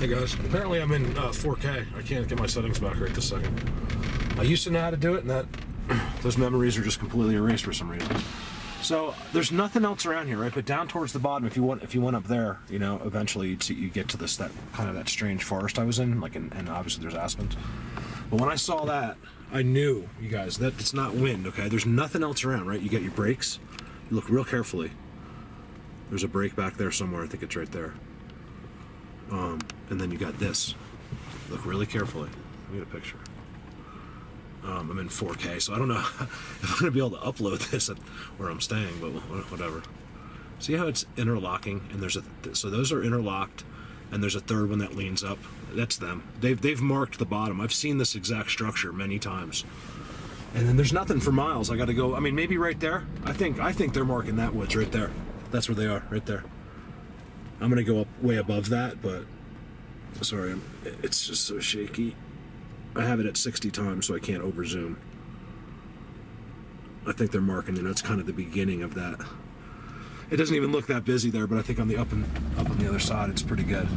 Hey guys, apparently I'm in 4K. I can't get my settings back right this second. I used to know how to do it, and that those memories are just completely erased for some reason. So there's nothing else around here, right? But down towards the bottom, if you went up there, you know, eventually you get to that kind of that strange forest I was in, like, and obviously there's aspens. But when I saw that, I knew, you guys, that it's not wind. Okay, there's nothing else around, right? You get your brakes. You look real carefully. There's a brake back there somewhere. I think it's right there. And then you got this. Look really carefully. Let me get a picture. I'm in 4K, so I don't know if I'm going to be able to upload this at where I'm staying, but whatever. See how it's interlocking? And there's so those are interlocked, and there's a third one that leans up. That's them. They've marked the bottom. I've seen this exact structure many times. And then there's nothing for miles. I got to go. I mean, maybe right there. I think they're marking that woods right there. That's where they are, right there. I'm going to go up way above that, but sorry, it's just so shaky. I have it at 60 times, so I can't over zoom. I think they're marking, and that's kind of the beginning of that. It doesn't even look that busy there, but I think on the up on the other side, it's pretty good.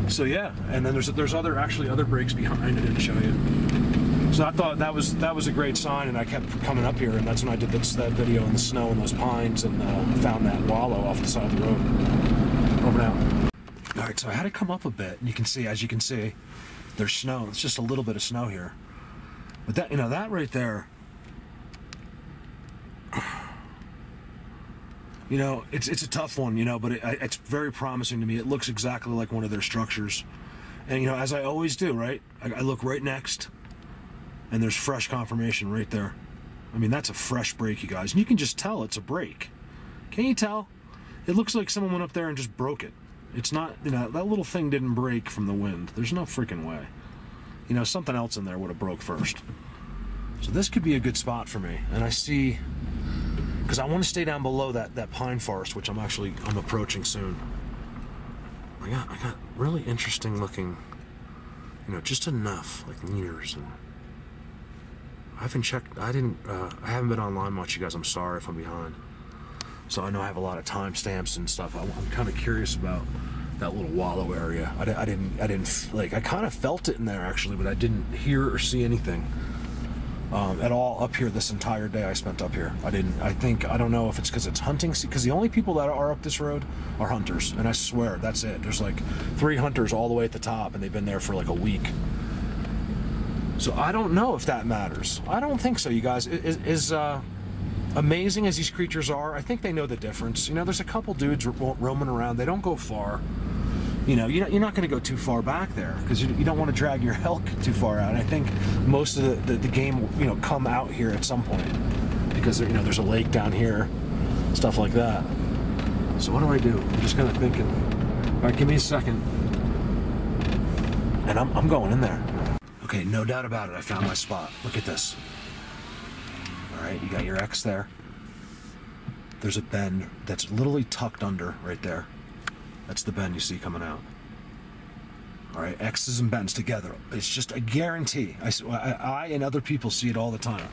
So yeah, and then there's actually other breaks behind. I didn't show you. So I thought that was a great sign, and I kept coming up here, and that's when I did that video in the snow and those pines, and found that wallow off the side of the road. Over now. All right, so I had to come up a bit, and you can see, as you can see, there's snow. It's just a little bit of snow here, but that, you know, that right there, you know, it's a tough one, you know, but it's very promising to me. It looks exactly like one of their structures, and you know, as I always do, right? I look right next, and there's fresh confirmation right there. I mean, that's a fresh break, you guys, and you can just tell it's a break. Can you tell? It looks like someone went up there and just broke it. It's not, you know, that little thing didn't break from the wind. There's no freaking way. You know, something else in there would have broke first. So this could be a good spot for me. And I see, because I want to stay down below that pine forest, which I'm approaching soon. I got really interesting looking, you know, just enough, like leaders. And I haven't checked, I haven't been online much, you guys. I'm sorry if I'm behind. So I know I have a lot of timestamps and stuff. I'm kind of curious about that little wallow area. I didn't like, I kind of felt it in there actually, but I didn't hear or see anything at all up here this entire day I spent up here. I don't know if it's because it's hunting, because the only people that are up this road are hunters, and I swear that's it. There's like 3 hunters all the way at the top, and they've been there for like a week. So I don't know if that matters. I don't think so, you guys. Amazing as these creatures are, I think they know the difference. You know, there's a couple dudes roaming around. They don't go far. You know, you're not going to go too far back there, because you don't want to drag your elk too far out. And I think most of the game will, you know, come out here at some point, because you know, there's a lake down here, stuff like that. So what do I do? I'm just kind of thinking. All right, give me a second, and I'm going in there. Okay, no doubt about it. I found my spot. Look at this. All right, you got your X there. There's a bend that's literally tucked under right there. That's the bend you see coming out. All right, X's and bends together. It's just a guarantee. I and other people see it all the time.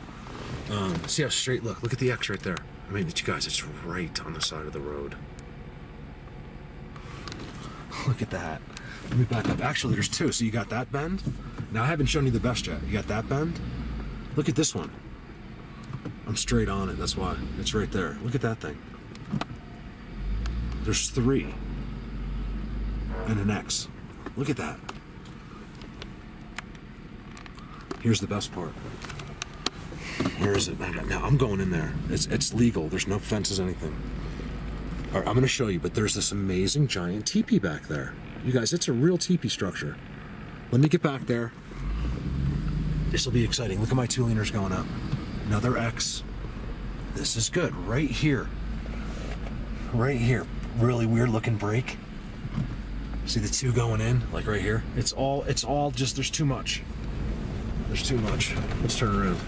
See how straight, look at the X right there. I mean, you guys, it's right on the side of the road. Look at that. Let me back up. Actually, there's two. So you got that bend. Now, I haven't shown you the best yet. You got that bend. Look at this one. I'm straight on it, that's why. It's right there. Look at that thing. There's 3. And an X. Look at that. Here's the best part. Here's it. Now, I'm going in there. It's legal. There's no fences, anything. All right, I'm going to show you, but there's this amazing giant teepee back there. You guys, it's a real teepee structure. Let me get back there. This will be exciting. Look at my 2 leaners going up. Another X. This is good. Right here. Right here. Really weird looking break. See the 2 going in? Like right here? It's all just, there's too much. There's too much. Let's turn around.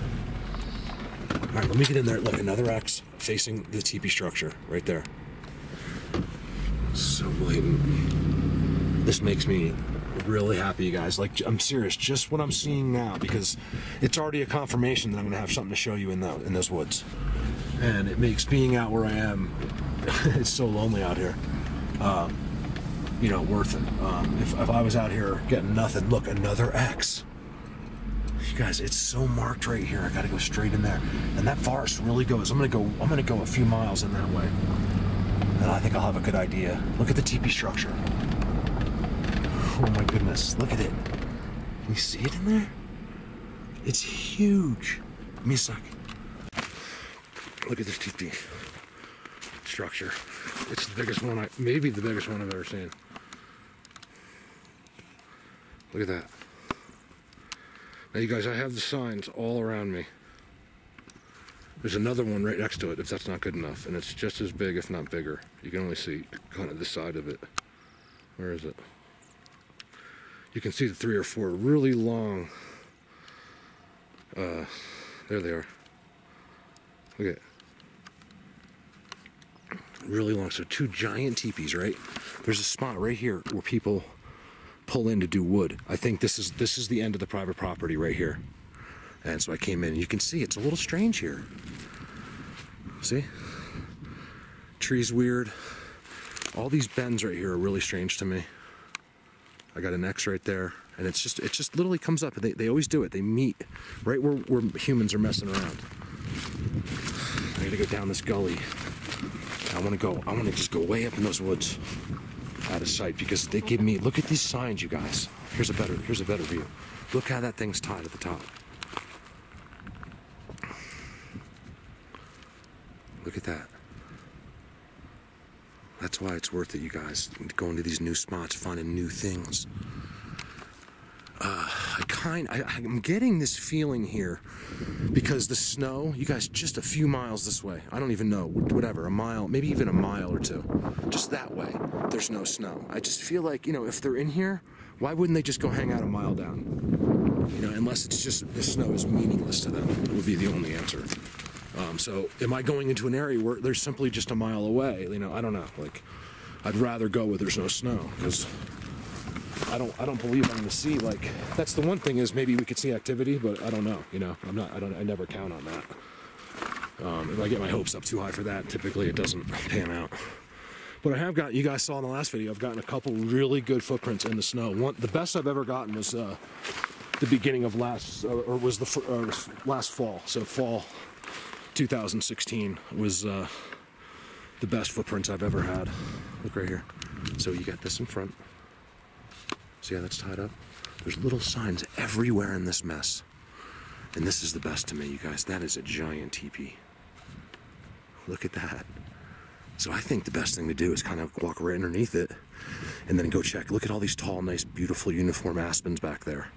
All right, let me get in there. Look, another X facing the teepee structure. Right there. So blatant. This makes me really happy, you guys. Like, I'm serious, just what I'm seeing now, because it's already a confirmation that I'm gonna have something to show you in those woods, and it makes being out where I am it's so lonely out here. you know, worth it. If I was out here getting nothing, look, another X. You guys, it's so marked right here. I gotta go straight in there. And that forest really goes, I'm gonna go a few miles in that way. And I think I'll have a good idea. Look at the teepee structure. Oh my goodness, look at it. Can you see it in there? It's huge. Give me a sec. Look at this teepee structure. It's the biggest one, maybe the biggest one I've ever seen. Look at that. Now you guys, I have the signs all around me. There's another one right next to it, if that's not good enough, and it's just as big, if not bigger. You can only see kind of this side of it. Where is it? You can see the 3 or 4 really long, there they are. Look at it. Really long, so 2 giant teepees, right? There's a spot right here where people pull in to do wood. I think this is the end of the private property right here. And so I came in, and you can see it's a little strange here. See? Tree's weird. All these bends right here are really strange to me. I got an X right there, and it just literally comes up, and they always do it. They meet right where humans are messing around. I gotta go down this gully. I want to just go way up in those woods, out of sight, because they give me, look at these signs, you guys. Here's a better view. Look how that thing's tied at the top. Look at that. That's why it's worth it, you guys. Going to these new spots, finding new things. I'm getting this feeling here because the snow, you guys, just a few miles this way, I don't even know, whatever, a mile, maybe even a mile or 2, just that way, there's no snow. I just feel like, you know, if they're in here, why wouldn't they just go hang out a mile down? You know, unless it's just the snow is meaningless to them, would be the only answer. So am I going into an area where they're simply just a mile away? You know, I don't know. Like, I'd rather go where there's no snow, because I don't believe I'm gonna see, like, that's the one thing, is maybe we could see activity, but I don't know, you know. I never count on that. If I get my hopes up too high for that, typically it doesn't pan out. But I have got, you guys saw in the last video, I've gotten a couple really good footprints in the snow. The best I've ever gotten was the beginning of last fall. So fall 2016 was the best footprints I've ever had. Look right here. So you got this in front. See how that's tied up? There's little signs everywhere in this mess. And this is the best to me, you guys. That is a giant teepee. Look at that. So I think the best thing to do is kind of walk right underneath it and then go check. Look at all these tall, nice, beautiful, uniform aspens back there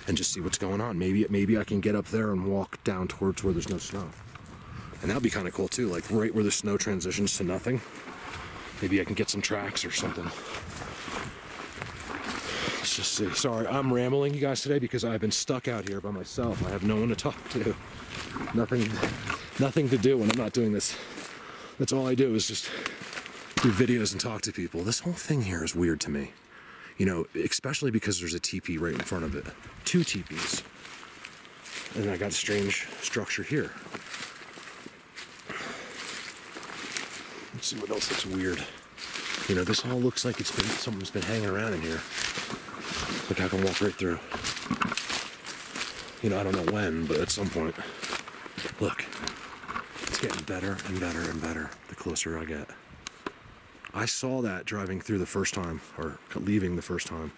and just see what's going on. Maybe I can get up there and walk down towards where there's no snow. And that'd be kind of cool too, like right where the snow transitions to nothing. Maybe I can get some tracks or something. Let's just see. Sorry, I'm rambling, you guys, today because I've been stuck out here by myself. I have no one to talk to. Nothing to do when I'm not doing this. That's all I do, is just do videos and talk to people. This whole thing here is weird to me. You know, especially because there's a teepee right in front of it. 2 teepees. And I got a strange structure here. Let's see what else looks weird. You know, this all looks like someone's been hanging around in here. Look, I can walk right through. You know, I don't know when, but at some point. Look, it's getting better and better and better the closer I get. I saw that driving through the first time, or leaving the first time.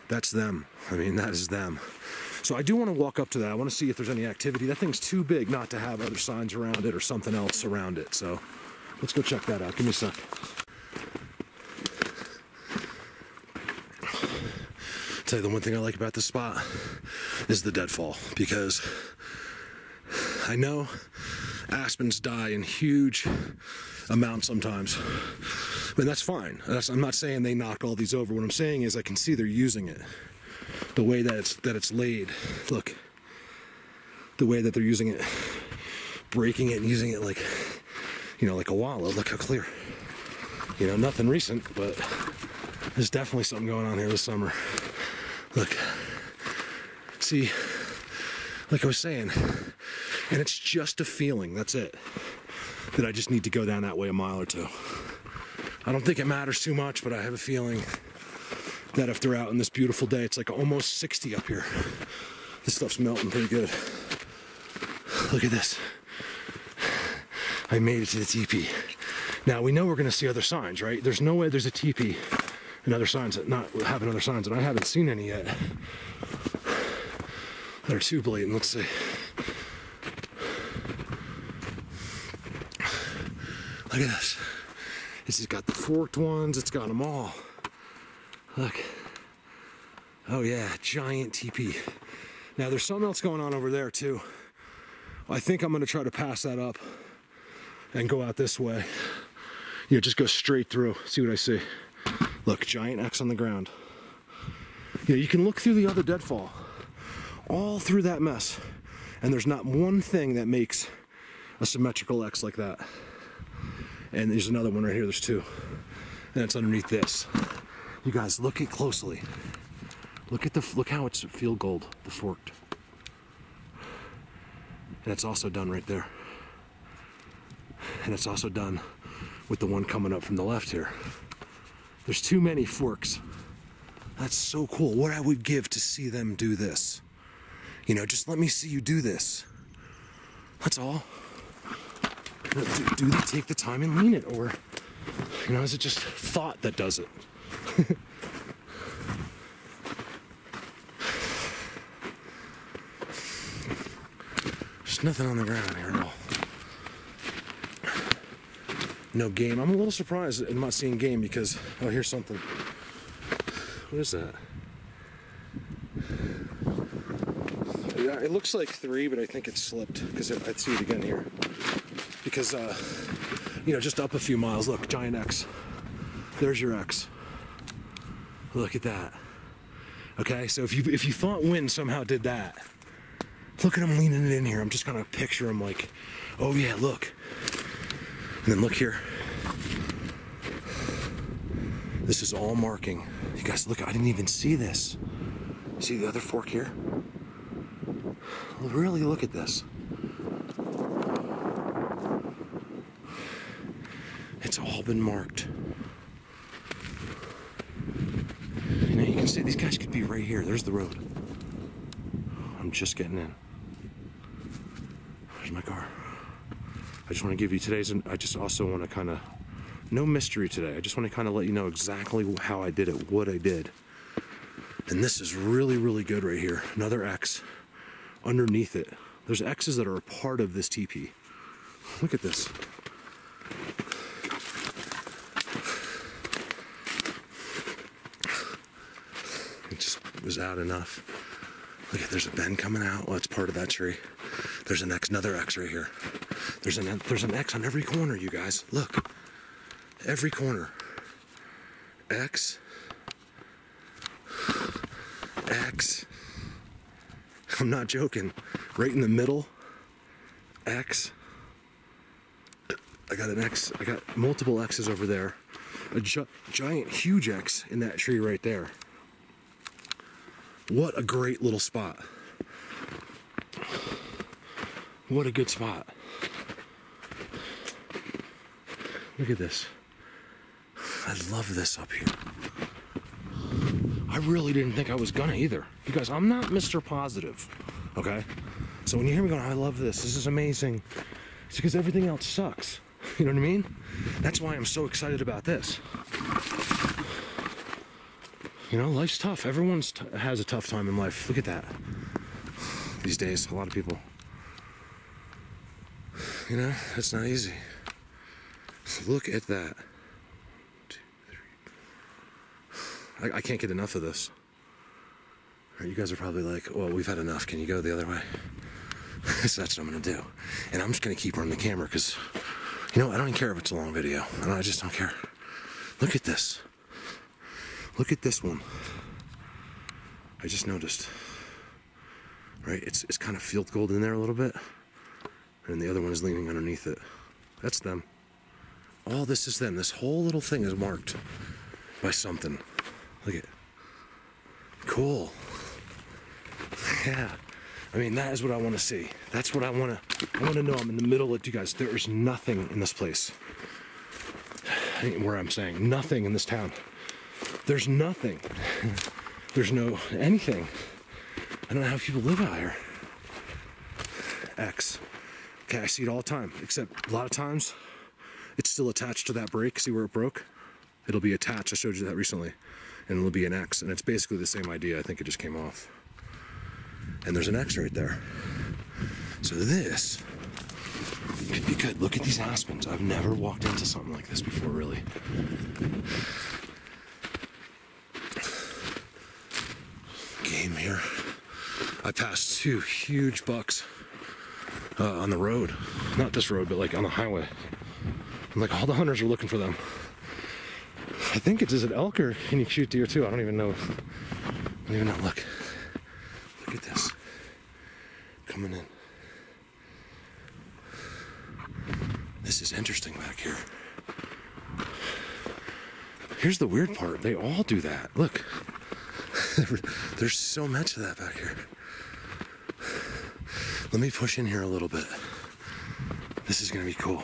That's them. I mean, that is them. So I do want to walk up to that. I want to see if there's any activity. That thing's too big not to have other signs around it or something else around it. So let's go check that out. Give me a sec. Tell you the one thing I like about this spot is the deadfall, because I know aspens die in huge amounts sometimes, but that's fine. I'm not saying they knock all these over. What I'm saying is I can see they're using it. The way that it's laid. Look, the way that they're using it, breaking it and using it like, you know, like a wallow. Look how clear. You know, nothing recent, but there's definitely something going on here this summer. Look, see, like I was saying, and it's just a feeling, that's it, that I just need to go down that way a mile or 2. I don't think it matters too much, but I have a feeling that if they're out on this beautiful day, it's like almost 60 up here. This stuff's melting pretty good. Look at this. I made it to the teepee. Now we know we're gonna see other signs, right? There's no way there's a teepee and other signs that not having other signs, and I haven't seen any yet that are too blatant. Let's see. Look at this. This has got the forked ones. It's got them all. Look. Oh yeah, giant teepee. Now there's something else going on over there too. I think I'm gonna try to pass that up and go out this way. You know, just go straight through. See what I see. Look, giant X on the ground. You know, you can look through the other deadfall, all through that mess, and there's not one thing that makes a symmetrical X like that. And there's another one right here. There's two, and it's underneath this. You guys, look it closely. Look how it's field gold, the forked, and it's also done right there. And it's also done with the one coming up from the left here. There's too many forks. That's so cool. What I would give to see them do this. You know, just let me see you do this. That's all. Do they take the time and lean it, or, you know, is it just thought that does it? There's nothing on the ground here at all. No game. I'm a little surprised I'm not seeing game because, oh, here's something. What is that? Yeah, it looks like 3, but I think it slipped because I'd see it again here. Because, you know, just up a few miles. Look, giant X. There's your X. Look at that. Okay, so if you thought wind somehow did that, look at him leaning it in here. I'm just gonna picture him like, oh yeah, look. And then look here. This is all marking. You guys, look, I didn't even see this. See the other fork here? Really look at this. It's all been marked. You know, you can see these guys could be right here. There's the road. I'm just getting in. There's my car. I just want to give you today's, and I just also want to kind of, no mystery today. I just want to kind of let you know exactly how I did it, what I did. And this is really, really good right here. Another X underneath it. There's X's that are a part of this teepee. Look at this. It just was out enough. Look at, there's a bend coming out. Well, it's part of that tree. There's an X, another X right here. There's an X on every corner, you guys. Look, every corner. X. X. I'm not joking. Right in the middle. X. I got an X. I got multiple X's over there. A giant, huge X in that tree right there. What a great little spot. What a good spot. Look at this. I love this up here. I really didn't think I was gonna either. You guys, I'm not Mr. Positive, okay? So when you hear me going, I love this is amazing, it's because everything else sucks. You know what I mean? That's why I'm so excited about this. You know, life's tough. Everyone has a tough time in life. Look at that. These days, a lot of people. You know, it's not easy. Look at that. 1, 2, 3. I can't get enough of this. You guys are probably like, well, we've had enough. Can you go the other way? So that's what I'm going to do. And I'm just going to keep running the camera because, you know, I don't even care if it's a long video. I just don't care. Look at this. Look at this one. I just noticed. Right? It's kind of field gold in there a little bit. And the other one is leaning underneath it. That's them. All this is them. This whole little thing is marked by something. Look at it. Cool. Yeah. I mean, that is what I want to see. That's what I want to know. I'm in the middle of you guys. There is nothing in this place. where I'm saying nothing in this town. There's nothing. There's no anything. I don't know how people live out here. X. Okay, I see it all the time, except a lot of times it's still attached to that brake. See where it broke? It'll be attached. I showed you that recently. And it'll be an X. And it's basically the same idea. I think it just came off. And there's an X right there. So this could be good. Look at these aspens. I've never walked into something like this before, really. Game here. I passed 2 huge bucks on the road. Not this road, but like on the highway. And like all the hunters are looking for them. I think it's, is it elk or can you shoot deer too? I don't even know. I don't even know. Look. Look at this. Coming in. This is interesting back here. Here's the weird part. They all do that. Look. There's so much of that back here. Let me push in here a little bit. This is going to be cool.